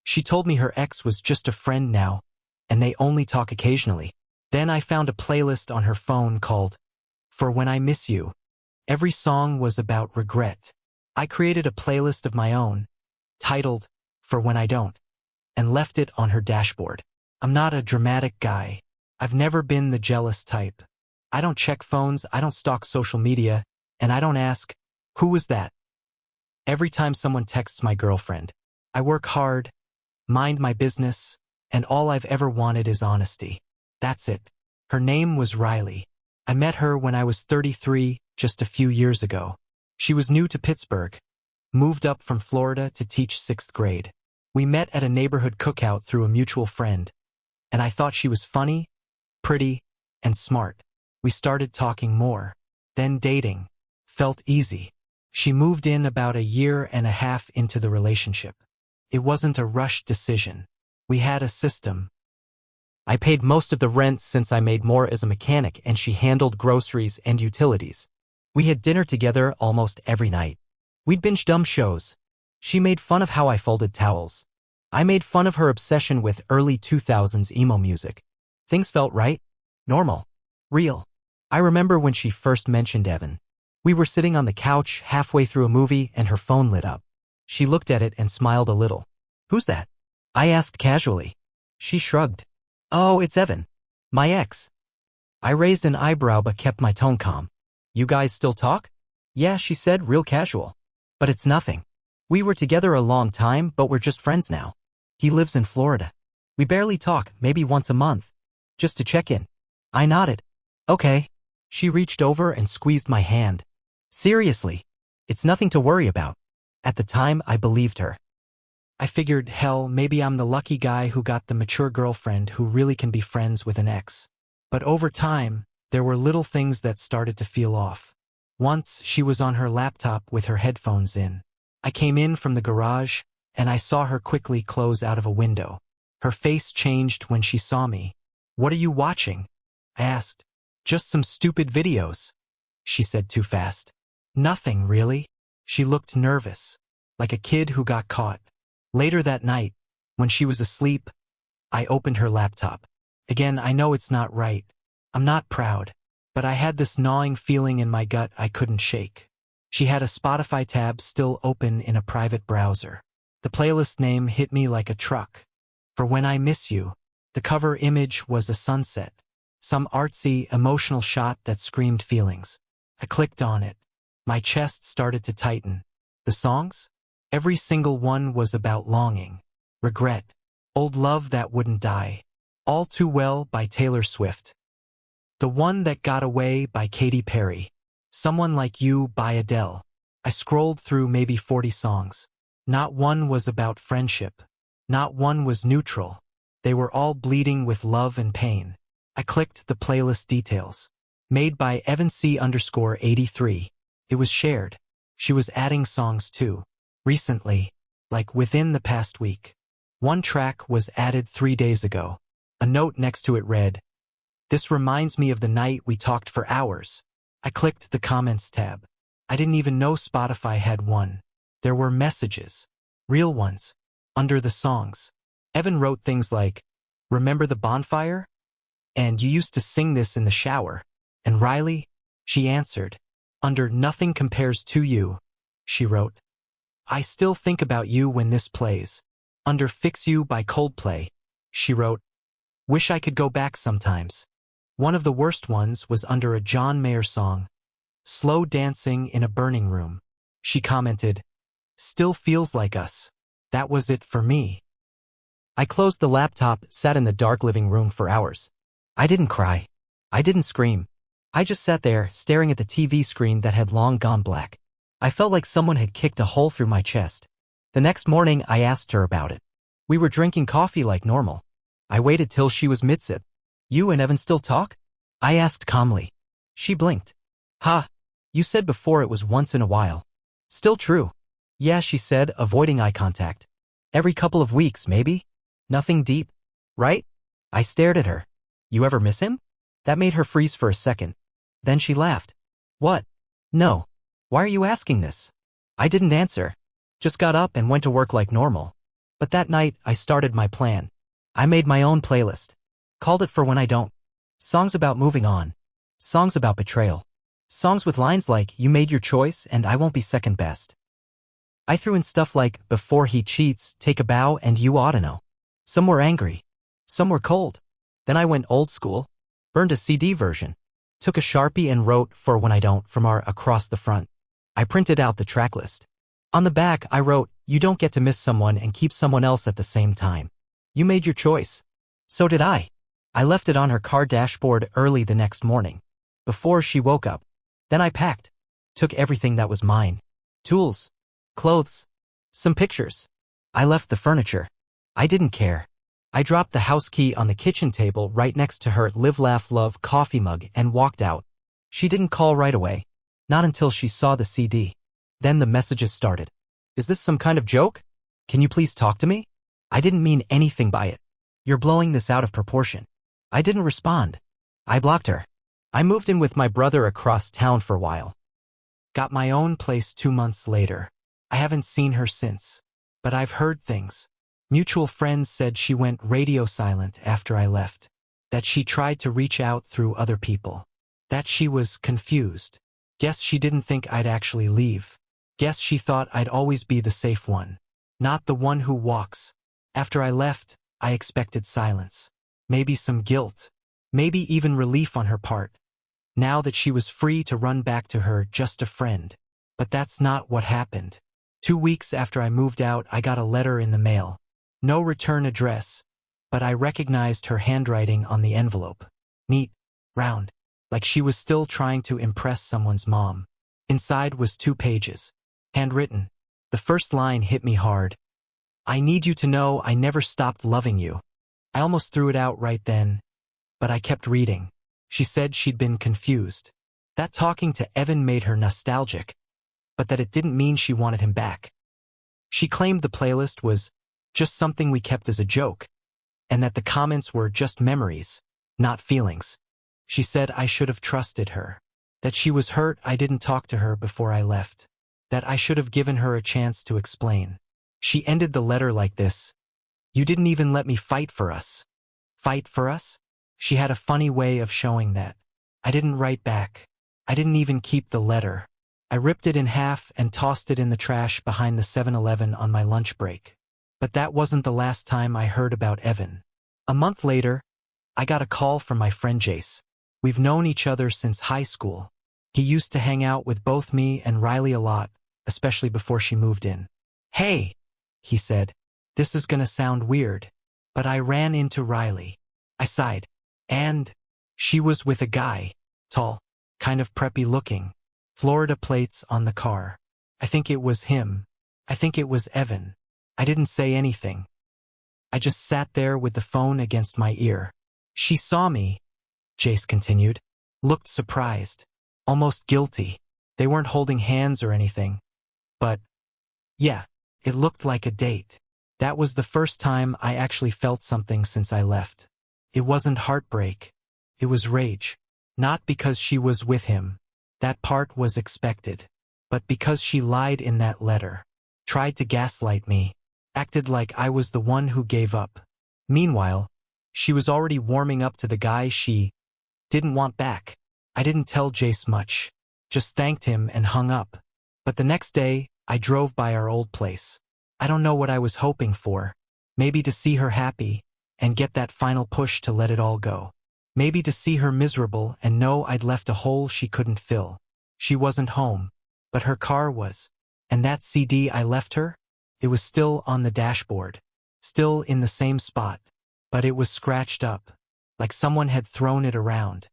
She told me her ex was just a friend now, and they only talk occasionally. Then I found a playlist on her phone called For When I Miss You. Every song was about regret. I created a playlist of my own, titled For When I Don't, and left it on her dashboard. I'm not a dramatic guy. I've never been the jealous type. I don't check phones, I don't stalk social media, and I don't ask, who was that? Every time someone texts my girlfriend, I work hard, mind my business, and all I've ever wanted is honesty. That's it. Her name was Riley. I met her when I was 33, just a few years ago. She was new to Pittsburgh, moved up from Florida to teach 6th grade. We met at a neighborhood cookout through a mutual friend, and I thought she was funny, pretty, and smart. We started talking more, then dating. Felt easy. She moved in about a year and a half into the relationship. It wasn't a rushed decision. We had a system. I paid most of the rent since I made more as a mechanic, and she handled groceries and utilities. We had dinner together almost every night. We'd binge dumb shows. She made fun of how I folded towels. I made fun of her obsession with early 2000s emo music. Things felt right, normal, real. I remember when she first mentioned Evan. We were sitting on the couch halfway through a movie and her phone lit up. She looked at it and smiled a little. Who's that? I asked casually. She shrugged. Oh, it's Evan. My ex. I raised an eyebrow but kept my tone calm. You guys still talk? Yeah, she said, real casual. But it's nothing. We were together a long time, but we're just friends now. He lives in Florida. We barely talk, maybe once a month. Just to check in. I nodded. Okay. She reached over and squeezed my hand. Seriously. It's nothing to worry about. At the time, I believed her. I figured, hell, maybe I'm the lucky guy who got the mature girlfriend who really can be friends with an ex. But over time, there were little things that started to feel off. Once, she was on her laptop with her headphones in. I came in from the garage, and I saw her quickly close out of a window. Her face changed when she saw me. What are you watching? I asked. Just some stupid videos. She said too fast. Nothing, really. She looked nervous, like a kid who got caught. Later that night, when she was asleep, I opened her laptop. Again, I know it's not right. I'm not proud, but I had this gnawing feeling in my gut I couldn't shake. She had a Spotify tab still open in a private browser. The playlist name hit me like a truck. For When I Miss You. The cover image was a sunset. Some artsy, emotional shot that screamed feelings. I clicked on it. My chest started to tighten. The songs? Every single one was about longing, regret, old love that wouldn't die. All Too Well by Taylor Swift. The One That Got Away by Katy Perry. Someone Like You by Adele. I scrolled through maybe 40 songs. Not one was about friendship. Not one was neutral. They were all bleeding with love and pain. I clicked the playlist details. Made by EvanC_83. It was shared. She was adding songs too. Recently, like within the past week. One track was added 3 days ago. A note next to it read, "This reminds me of the night we talked for hours." I clicked the comments tab. I didn't even know Spotify had one. There were messages. Real ones. Under the songs. Evan wrote things like, "Remember the bonfire? And you used to sing this in the shower." And Riley? She answered. Under Nothing Compares to You, she wrote, "I still think about you when this plays." Under Fix You by Coldplay, she wrote, "Wish I could go back sometimes." One of the worst ones was under a John Mayer song, "Slow Dancing in a Burning Room." She commented, "Still feels like us." That was it for me. I closed the laptop, sat in the dark living room for hours. I didn't cry. I didn't scream. I just sat there, staring at the TV screen that had long gone black. I felt like someone had kicked a hole through my chest. The next morning, I asked her about it. We were drinking coffee like normal. I waited till she was mid-sip. "You and Evan still talk?" I asked calmly. She blinked. "Ha, you said before it was once in a while." "Still true." "Yeah," she said, avoiding eye contact. "Every couple of weeks, maybe? Nothing deep, right?" I stared at her. "You ever miss him?" That made her freeze for a second. Then she laughed. "What? No. Why are you asking this?" I didn't answer. Just got up and went to work like normal. But that night, I started my plan. I made my own playlist. Called it For When I Don't. Songs about moving on. Songs about betrayal. Songs with lines like, you made your choice and I won't be second best. I threw in stuff like, before he cheats, take a bow and you oughta know. Some were angry. Some were cold. Then I went old school. Burned a CD version. Took a Sharpie and wrote For When I Don't from our across the front. I printed out the track list. On the back, I wrote, you don't get to miss someone and keep someone else at the same time. You made your choice. So did I. I left it on her car dashboard early the next morning, before she woke up. Then I packed. Took everything that was mine. Tools. Clothes. Some pictures. I left the furniture. I didn't care. I dropped the house key on the kitchen table right next to her Live Laugh Love coffee mug and walked out. She didn't call right away. Not until she saw the CD. Then the messages started. Is this some kind of joke? Can you please talk to me? I didn't mean anything by it. You're blowing this out of proportion. I didn't respond. I blocked her. I moved in with my brother across town for a while. Got my own place 2 months later. I haven't seen her since. But I've heard things. Mutual friends said she went radio silent after I left. That she tried to reach out through other people. That she was confused. Guess she didn't think I'd actually leave. Guess she thought I'd always be the safe one. Not the one who walks. After I left, I expected silence. Maybe some guilt. Maybe even relief on her part. Now that she was free to run back to her just a friend. But that's not what happened. 2 weeks after I moved out, I got a letter in the mail. No return address. But I recognized her handwriting on the envelope. Neat. Round. Like she was still trying to impress someone's mom. Inside was 2 pages. Handwritten. The first line hit me hard. I need you to know I never stopped loving you. I almost threw it out right then. But I kept reading. She said she'd been confused. That talking to Evan made her nostalgic. But that it didn't mean she wanted him back. She claimed the playlist was just something we kept as a joke. And that the comments were just memories, not feelings. She said I should have trusted her. That she was hurt I didn't talk to her before I left. That I should have given her a chance to explain. She ended the letter like this. You didn't even let me fight for us. Fight for us? She had a funny way of showing that. I didn't write back. I didn't even keep the letter. I ripped it in half and tossed it in the trash behind the 7-Eleven on my lunch break. But that wasn't the last time I heard about Evan. A month later, I got a call from my friend Jace. We've known each other since high school. He used to hang out with both me and Riley a lot, especially before she moved in. Hey, he said, this is gonna sound weird, but I ran into Riley. I sighed. And she was with a guy, tall, kind of preppy looking, Florida plates on the car. I think it was him. I think it was Evan. I didn't say anything. I just sat there with the phone against my ear. She saw me, Jace continued, looked surprised, almost guilty. They weren't holding hands or anything. But, yeah, it looked like a date. That was the first time I actually felt something since I left. It wasn't heartbreak. It was rage. Not because she was with him. That part was expected. But because she lied in that letter. Tried to gaslight me. Acted like I was the one who gave up. Meanwhile, she was already warming up to the guy she didn't want back. I didn't tell Jace much. Just thanked him and hung up. But the next day, I drove by our old place. I don't know what I was hoping for. Maybe to see her happy and get that final push to let it all go. Maybe to see her miserable and know I'd left a hole she couldn't fill. She wasn't home, but her car was. And that CD I left her? It was still on the dashboard. Still in the same spot. But it was scratched up. Like someone had thrown it around.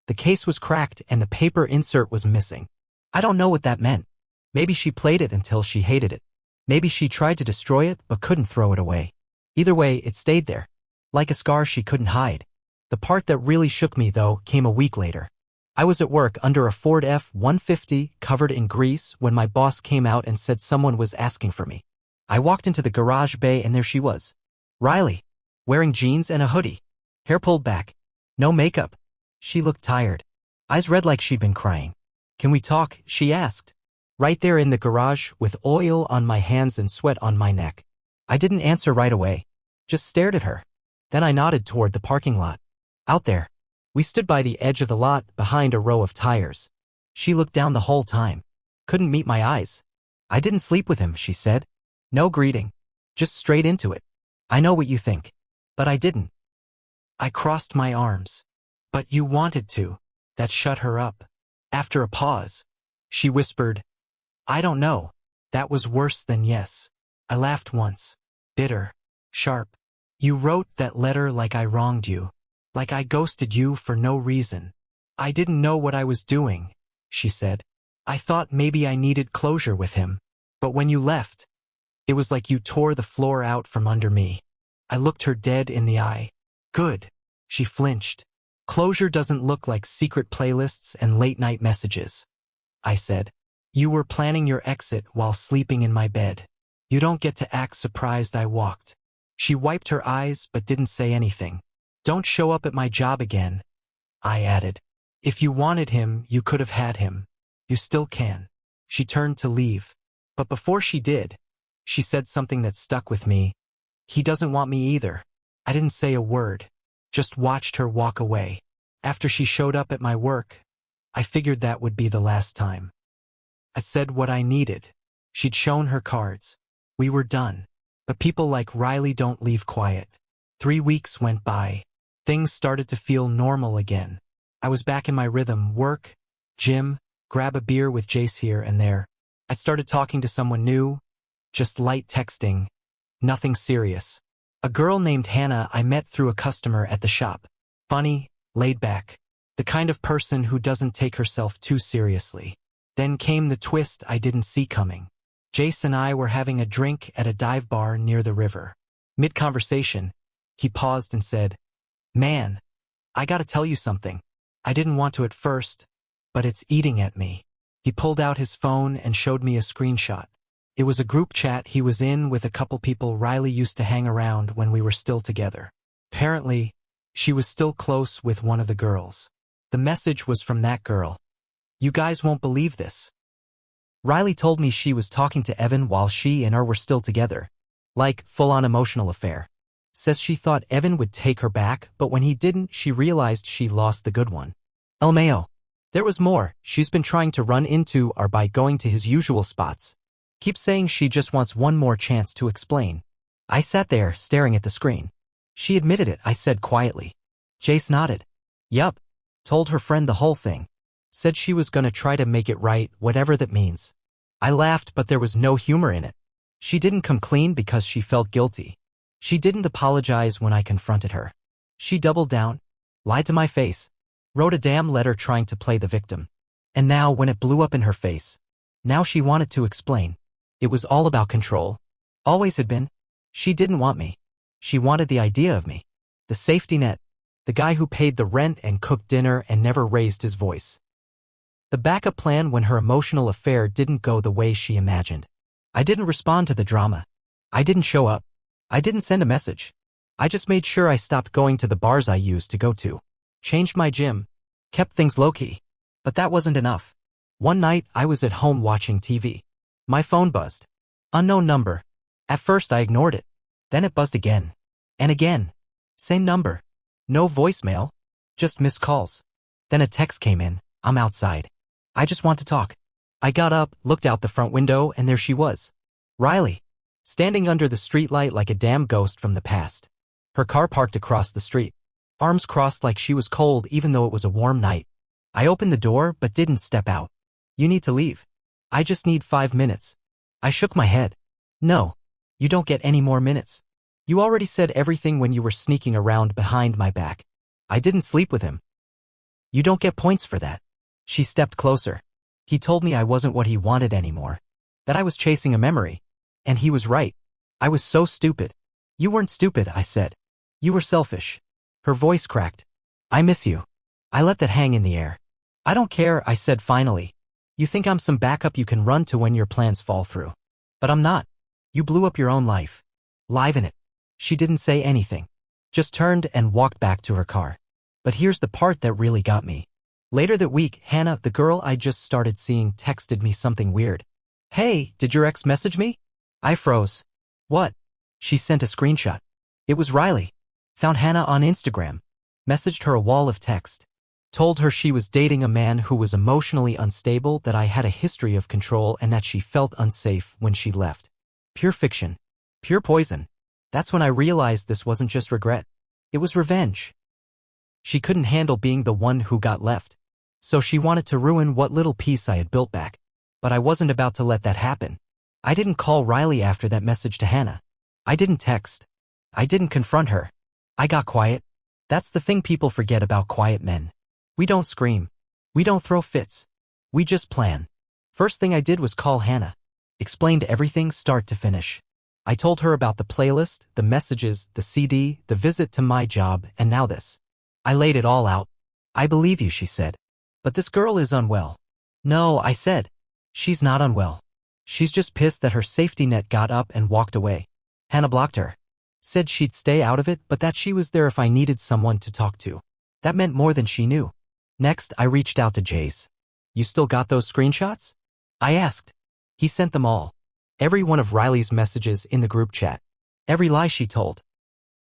The case was cracked and the paper insert was missing. I don't know what that meant. Maybe she played it until she hated it. Maybe she tried to destroy it but couldn't throw it away. Either way, it stayed there. Like a scar she couldn't hide. The part that really shook me, though, came a week later. I was at work under a Ford F-150 covered in grease when my boss came out and said someone was asking for me. I walked into the garage bay and there she was. Riley. Wearing jeans and a hoodie. Hair pulled back. No makeup. She looked tired. Eyes red like she'd been crying. Can we talk? She asked. Right there in the garage with oil on my hands and sweat on my neck. I didn't answer right away. Just stared at her. Then I nodded toward the parking lot. Out there. We stood by the edge of the lot, behind a row of tires. She looked down the whole time. Couldn't meet my eyes. I didn't sleep with him, she said. No greeting. Just straight into it. I know what you think. But I didn't. I crossed my arms. But you wanted to. That shut her up. After a pause, she whispered, I don't know. That was worse than yes. I laughed once. Bitter. Sharp. You wrote that letter like I wronged you. Like I ghosted you for no reason. I didn't know what I was doing, she said. I thought maybe I needed closure with him. But when you left, it was like you tore the floor out from under me. I looked her dead in the eye. Good. She flinched. Closure doesn't look like secret playlists and late-night messages. I said. You were planning your exit while sleeping in my bed. You don't get to act surprised I walked. She wiped her eyes but didn't say anything. Don't show up at my job again, I added. If you wanted him, you could have had him. You still can. She turned to leave. But before she did, she said something that stuck with me. He doesn't want me either. I didn't say a word. Just watched her walk away. After she showed up at my work, I figured that would be the last time. I said what I needed. She'd shown her cards. We were done. But people like Riley don't leave quiet. 3 weeks went by. Things started to feel normal again. I was back in my rhythm, work, gym, grab a beer with Jace here and there. I started talking to someone new, just light texting, nothing serious. A girl named Hannah I met through a customer at the shop. Funny, laid back, the kind of person who doesn't take herself too seriously. Then came the twist I didn't see coming. Jace and I were having a drink at a dive bar near the river. Mid-conversation, he paused and said, Man, I gotta tell you something. I didn't want to at first, but it's eating at me. He pulled out his phone and showed me a screenshot. It was a group chat he was in with a couple people Riley used to hang around when we were still together. Apparently, she was still close with one of the girls. The message was from that girl. You guys won't believe this. Riley told me she was talking to Evan while she and her were still together. Like, full-on emotional affair. Says she thought Evan would take her back, but when he didn't, she realized she lost the good one. LMAO. There was more. She's been trying to run into or by going to his usual spots. Keeps saying she just wants one more chance to explain. I sat there, staring at the screen. She admitted it, I said quietly. Jace nodded. Yup. Told her friend the whole thing. Said she was gonna try to make it right, whatever that means. I laughed, but there was no humor in it. She didn't come clean because she felt guilty. She didn't apologize when I confronted her. She doubled down, lied to my face, wrote a damn letter trying to play the victim. And now, when it blew up in her face, now she wanted to explain. It was all about control. Always had been. She didn't want me. She wanted the idea of me. The safety net. The guy who paid the rent and cooked dinner and never raised his voice. The backup plan when her emotional affair didn't go the way she imagined. I didn't respond to the drama. I didn't show up. I didn't send a message. I just made sure I stopped going to the bars I used to go to. Changed my gym. Kept things low-key. But that wasn't enough. One night, I was at home watching TV. My phone buzzed. Unknown number. At first, I ignored it. Then it buzzed again. And again. Same number. No voicemail. Just missed calls. Then a text came in. I'm outside. I just want to talk. I got up, looked out the front window, and there she was. Riley. Standing under the streetlight like a damn ghost from the past. Her car parked across the street. Arms crossed like she was cold even though it was a warm night. I opened the door but didn't step out. You need to leave. I just need 5 minutes. I shook my head. No. You don't get any more minutes. You already said everything when you were sneaking around behind my back. I didn't sleep with him. You don't get points for that. She stepped closer. He told me I wasn't what he wanted anymore. That I was chasing a memory. And he was right. I was so stupid. You weren't stupid, I said. You were selfish. Her voice cracked. I miss you. I let that hang in the air. I don't care, I said finally. You think I'm some backup you can run to when your plans fall through. But I'm not. You blew up your own life. Live in it. She didn't say anything. Just turned and walked back to her car. But here's the part that really got me. Later that week, Hannah, the girl I just started seeing, texted me something weird. Hey, did your ex message me? I froze. What? She sent a screenshot. It was Riley. Found Hannah on Instagram. Messaged her a wall of text. Told her she was dating a man who was emotionally unstable, that I had a history of control, and that she felt unsafe when she left. Pure fiction. Pure poison. That's when I realized this wasn't just regret. It was revenge. She couldn't handle being the one who got left. So she wanted to ruin what little peace I had built back. But I wasn't about to let that happen. I didn't call Riley after that message to Hannah. I didn't text. I didn't confront her. I got quiet. That's the thing people forget about quiet men. We don't scream. We don't throw fits. We just plan. First thing I did was call Hannah. Explained everything start to finish. I told her about the playlist, the messages, the CD, the visit to my job, and now this. I laid it all out. I believe you, she said. But this girl is unwell. No, I said. She's not unwell. She's just pissed that her safety net got up and walked away. Hannah blocked her. Said she'd stay out of it, but that she was there if I needed someone to talk to. That meant more than she knew. Next, I reached out to Jace. You still got those screenshots? I asked. He sent them all. Every one of Riley's messages in the group chat. Every lie she told.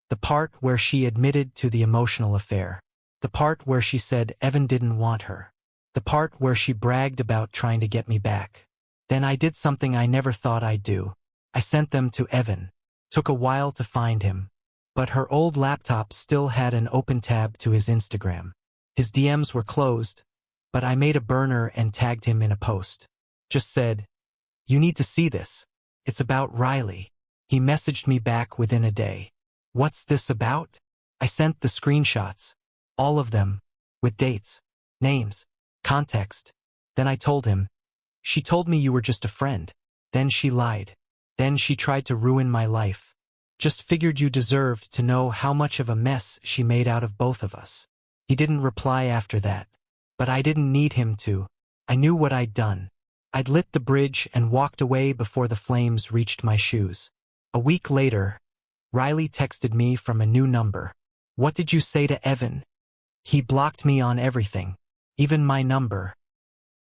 The part where she admitted to the emotional affair. The part where she said Evan didn't want her. The part where she bragged about trying to get me back. Then I did something I never thought I'd do. I sent them to Evan. Took a while to find him. But her old laptop still had an open tab to his Instagram. His DMs were closed, but I made a burner and tagged him in a post. Just said, "You need to see this. It's about Riley." He messaged me back within a day. "What's this about?" I sent the screenshots. All of them. With dates, names, context. Then I told him, "She told me you were just a friend. Then she lied. Then she tried to ruin my life. Just figured you deserved to know how much of a mess she made out of both of us." He didn't reply after that. But I didn't need him to. I knew what I'd done. I'd lit the bridge and walked away before the flames reached my shoes. A week later, Riley texted me from a new number. "What did you say to Evan?" He blocked me on everything, even my number.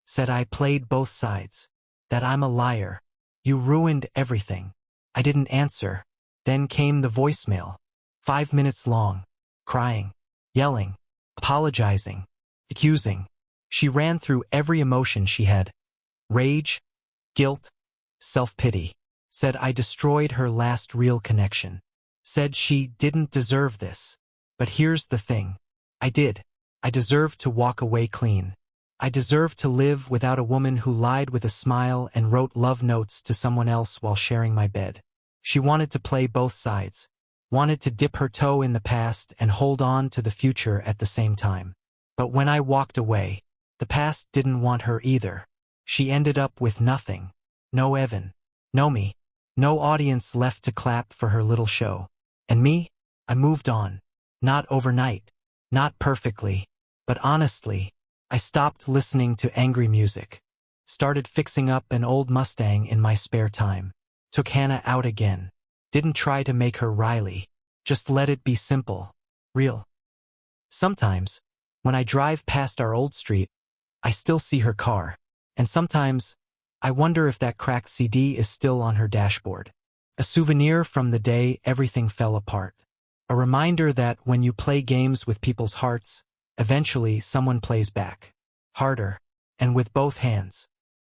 Said I played both sides. That I'm a liar. You ruined everything. I didn't answer. Then came the voicemail. 5 minutes long. Crying. Yelling. Apologizing. Accusing. She ran through every emotion she had. Rage. Guilt. Self-pity. Said I destroyed her last real connection. Said she didn't deserve this. But here's the thing. I did. I deserved to walk away clean. I deserved to live without a woman who lied with a smile and wrote love notes to someone else while sharing my bed. She wanted to play both sides. Wanted to dip her toe in the past and hold on to the future at the same time. But when I walked away, the past didn't want her either. She ended up with nothing. No Evan. No me. No audience left to clap for her little show. And me? I moved on. Not overnight. Not perfectly. But honestly, I stopped listening to angry music. Started fixing up an old Mustang in my spare time. Took Hannah out again. Didn't try to make her Riley. Just let it be simple. Real. Sometimes, when I drive past our old street, I still see her car. And sometimes, I wonder if that cracked CD is still on her dashboard. A souvenir from the day everything fell apart. A reminder that when you play games with people's hearts, eventually someone plays back. Harder. And with both hands.